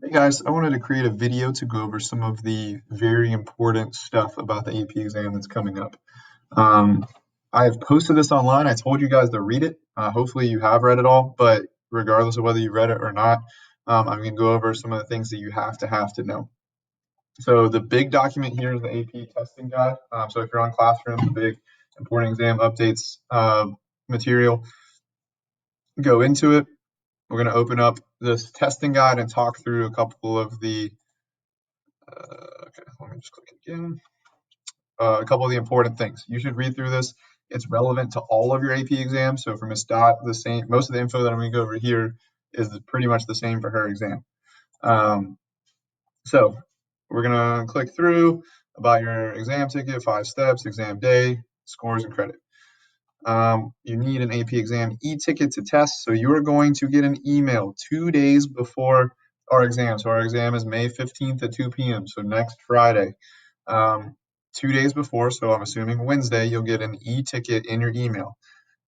Hey guys, I wanted to create a video to go over some of the very important stuff about the AP exam that's coming up. Um, I have posted this online. I told you guys to read it. Hopefully you have read it all, but regardless of whether you read it or not, I'm going to go over some of the things that you have to know. So the big document here is the AP testing guide. So if you're on Classroom, the big important exam updates material, go into it. We're going to open up this testing guide and talk through a couple of the okay, let me just click again. A couple of the important things. You should read through this. It's relevant to all of your AP exams. So for Miss Dot, the same. Most of the info that I'm going to go over here is pretty much the same for her exam. So we're going to click through about your exam ticket, 5 steps, exam day, scores, and credit. You need an AP exam e-ticket to test. So you are going to get an email 2 days before our exam. So our exam is May 15th at 2 p.m. So next Friday. Um, 2 days before, so I'm assuming Wednesday, you'll get an e-ticket in your email.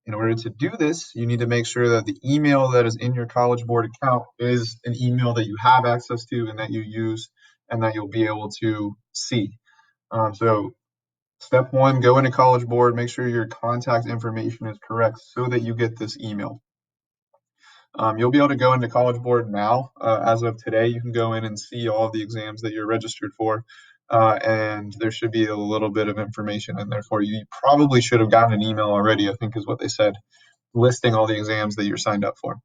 In order to do this, you need to make sure that the email that is in your College Board account is an email that you have access to and that you use and that you'll be able to see. So step one, go into College Board, make sure your contact information is correct so that you get this email. You'll be able to go into College Board now. As of today, you can go in and see all of the exams that you're registered for, and there should be a little bit of information in there for you. You probably should have gotten an email already, I think is what they said, listing all the exams that you're signed up for.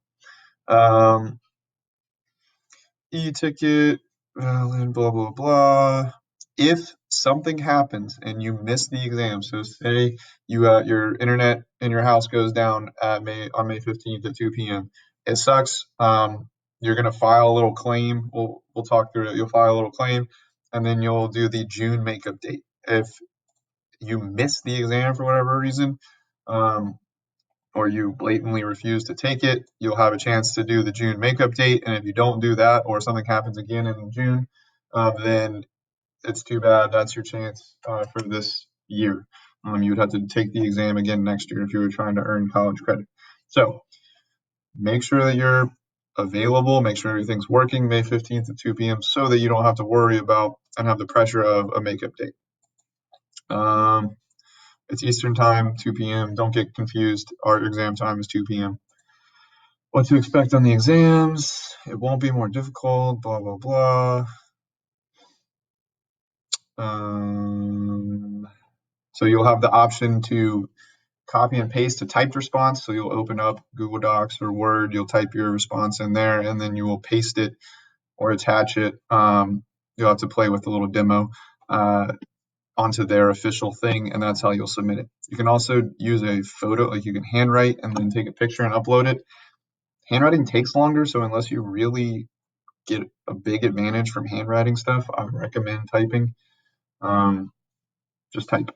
E-ticket, valid, blah, blah, blah. If something happens and you miss the exam, so say your internet in your house goes down on May 15th at 2 p.m. It sucks. You're gonna file a little claim. We'll talk through it. You'll file a little claim, and then you'll do the June makeup date. If you miss the exam for whatever reason, um, or you blatantly refuse to take it, you'll have a chance to do the June makeup date. And if you don't do that, or something happens again in June, then it's too bad. That's your chance for this year. You would have to take the exam again next year if you were trying to earn college credit. So make sure that you're available, make sure everything's working May 15th at 2 p.m. so that you don't have to worry about and have the pressure of a makeup date. It's Eastern time, 2 p.m. Don't get confused. Our exam time is 2 p.m. What to expect on the exams? It won't be more difficult, blah, blah, blah. So you'll have the option to copy and paste a typed response. So you'll open up Google Docs or Word, you'll type your response in there, and then you will paste it or attach it. You'll have to play with the little demo onto their official thing, and that's how you'll submit it. You can also use a photo, like you can handwrite and then take a picture and upload it. Handwriting takes longer, so unless you really get a big advantage from handwriting stuff, I would recommend typing. Just type.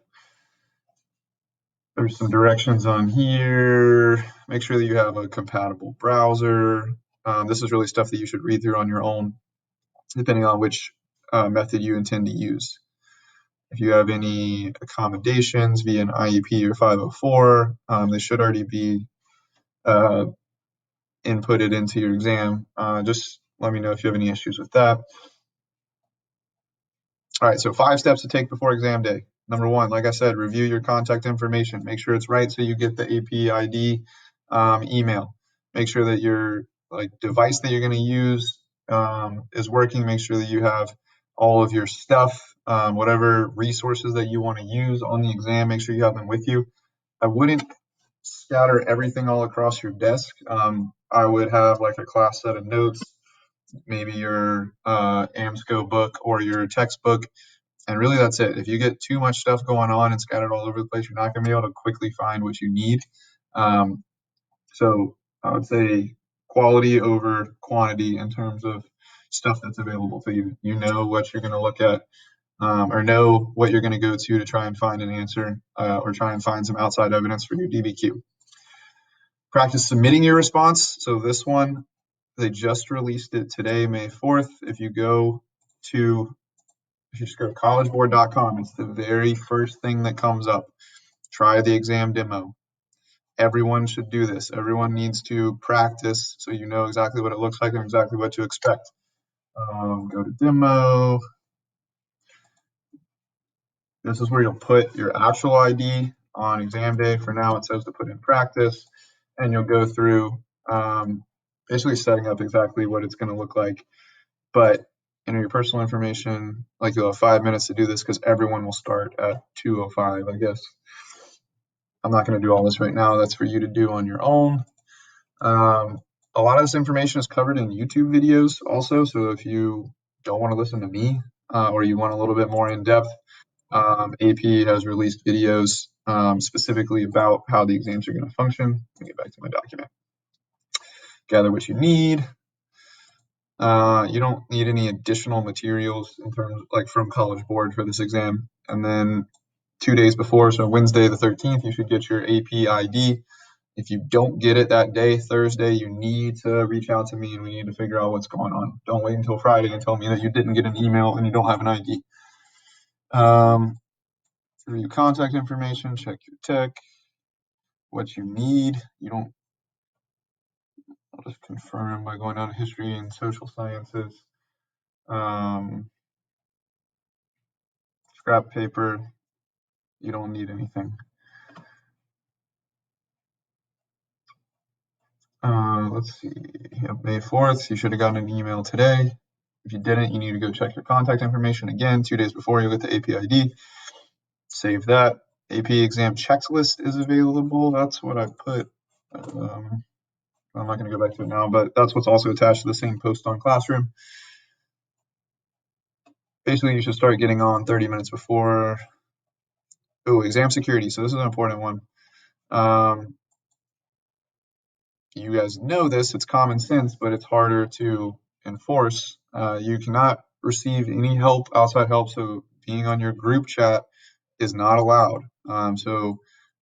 There's some directions on here. Make sure that you have a compatible browser. This is really stuff that you should read through on your own, depending on which method you intend to use. If you have any accommodations via an IEP or 504, they should already be inputted into your exam. Just let me know if you have any issues with that. All right, so 5 steps to take before exam day. Number one, like I said, review your contact information. Make sure it's right so you get the AP ID email. Make sure that your device that you're going to use is working. Make sure that you have all of your stuff, whatever resources that you want to use on the exam. Make sure you have them with you. I wouldn't scatter everything all across your desk. I would have like a class set of notes, maybe your AMSCO book or your textbook, and really that's it. If you get too much stuff going on and scattered all over the place, you're not going to be able to quickly find what you need. So I would say quality over quantity in terms of stuff that's available to you. You know what you're going to look at, or know what you're going to go to try and find an answer, or try and find some outside evidence for your DBQ. Practice submitting your response. So this one, they just released it today, May 4th. If you just go to collegeboard.com, it's the very first thing that comes up. Try the exam demo. Everyone should do this. Everyone needs to practice so you know exactly what it looks like and exactly what to expect. Go to demo. This is where you'll put your actual ID on exam day. For now, it says to put in practice, and you'll go through basically setting up exactly what it's going to look like. But enter your personal information. Like you'll have 5 minutes to do this because everyone will start at 2:05, I guess. I'm not going to do all this right now. That's for you to do on your own. A lot of this information is covered in YouTube videos also. So if you don't want to listen to me or you want a little bit more in depth, AP has released videos specifically about how the exams are going to function. Let me get back to my document. Gather what you need. You don't need any additional materials in terms like from College Board for this exam. And then 2 days before, so Wednesday the 13th, you should get your AP ID. If you don't get it that day, Thursday, you need to reach out to me and we need to figure out what's going on. Don't wait until Friday and tell me that you didn't get an email and you don't have an ID. Review contact information, check your tech, what you need. I'll just confirm by going down to history and social sciences. Scrap paper, you don't need anything. Let's see, May 4th, you should have gotten an email today. If you didn't, you need to go check your contact information again 2 days before you get the AP ID. Save that. AP exam checklist is available. That's what I put. I'm not going to go back to it now, but that's what's also attached to the same post on Classroom. Basically, you should start getting on 30 minutes before. Oh, exam security. So this is an important one. You guys know this, it's common sense, but it's harder to enforce. You cannot receive any help, outside help, so being on your group chat is not allowed. So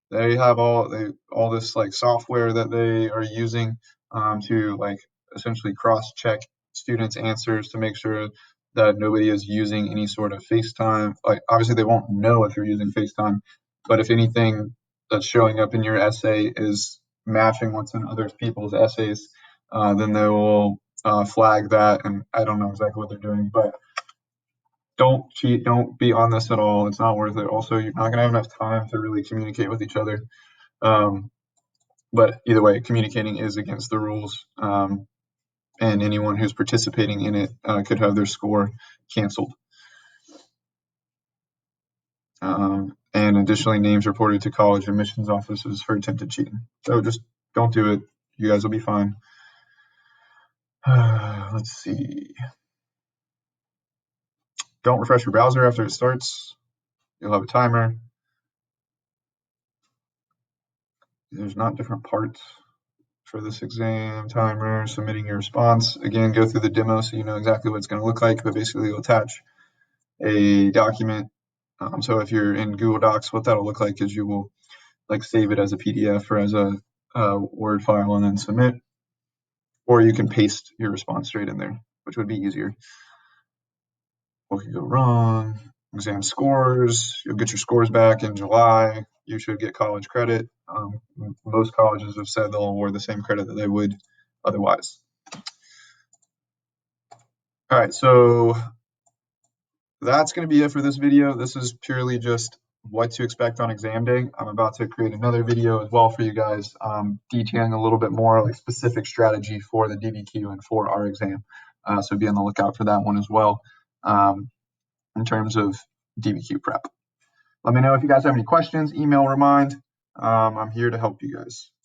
they have all this like software that they are using to like essentially cross-check students' answers to make sure that nobody is using any sort of FaceTime. Like obviously they won't know if you're using FaceTime, but if anything that's showing up in your essay is matching what's in other people's essays, then they will flag that. And I don't know exactly what they're doing, but don't cheat. Don't be on this at all. It's not worth it. Also, you're not going to have enough time to really communicate with each other. But either way, communicating is against the rules. And anyone who's participating in it could have their score canceled. And additionally, names reported to college admissions offices for attempted cheating. So just don't do it. You guys will be fine. Let's see. Don't refresh your browser after it starts. You'll have a timer. There's not different parts for this exam. Timer, submitting your response. Again, go through the demo so you know exactly what it's going to look like, but basically you'll attach a document. So if you're in Google Docs, what that'll look like is you will like save it as a PDF or as a Word file and then submit. Or you can paste your response straight in there, which would be easier. What could go wrong? Exam scores. You'll get your scores back in July. You should get college credit. Most colleges have said they'll award the same credit that they would otherwise. All right, so that's going to be it for this video. This is purely just what to expect on exam day. I'm about to create another video as well for you guys, detailing a little bit more like specific strategy for the DBQ and for our exam. So be on the lookout for that one as well in terms of DBQ prep. Let me know if you guys have any questions, email, remind. I'm here to help you guys.